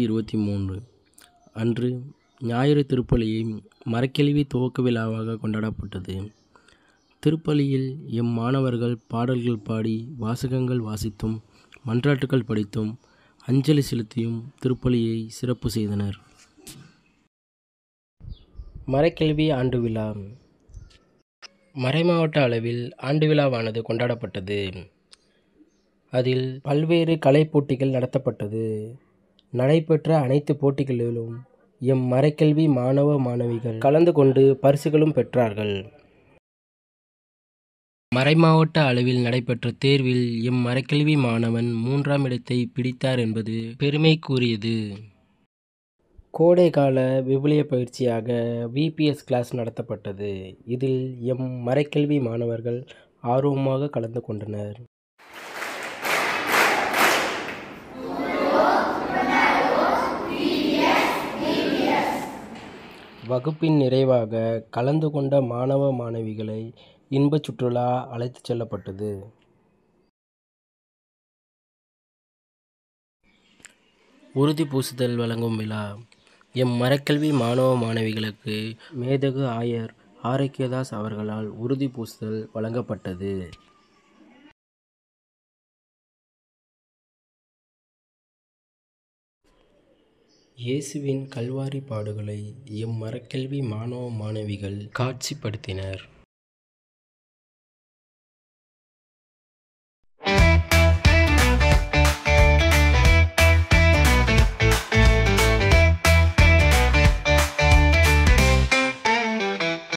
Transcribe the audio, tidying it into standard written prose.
2023 அன்று ஞாயிறு திருப்பலியை மரக்கெழுவி துவக்க விழாவாக கொண்டாடப்பட்டது. திருப்பலியில் மாணவர்கள் பாடல்கள் பாடி, வாசகங்கள் வாசித்தும், மன்றாட்டுகள் படித்தும், அஞ்சலி செலுத்தியும் திருப்பலியை சிறப்பு செய்தனர். மரக்கெழுவி ஆண்டு விழா. மறைமாவட்ட அளவில் ஆண்டு விழாவானது கொண்டாடப்பட்டது. அதில் பல்வேறு கலைப் போட்டிகள் நடத்தப்பட்டது. நடைபெற்ற அனைத்து போட்டிகளிலும் மரக்கெழுவி மாணவ மாணவிகள் கலந்து கொண்டு பரிசுகளும் பெற்றார்கள். மறைமாவட்ட அளவில் நடைபெற்ற தேர்வில் மரக்கெழுவி மாணவன் 3ஆம் இடத்தை பிடித்தார் என்பது பெருமைக்குரியது. கோடைகால விவிலிய பயிற்சியாக VPS கிளாஸ் நடத்தப்பட்டது. இதில் மரக்கெழுவி மாணவர்கள் ஆர்வமாக கலந்து கொண்டனர். வகுப்பின் நிறைவாக கலந்து கொண்ட மாணவ மாணவிகளை இன்பச் சுற்றுலா அழைத்துச் செல்லப்பட்டது. உறுதி பூசுதல் வழங்கும் விழா. மரக்கெழுவி மாணவ மாணவிகளுக்கு மேதகு ஆயர் ஆரோக்கியதாஸ் அவர்களால் உறுதி பூசுதல் வழங்கப்பட்டது. இயேசுவின் கல்வாரி பாடுகளை மரக்கெழுவி மாணவ மாணவிகள் காட்சிப்படுத்தினர்.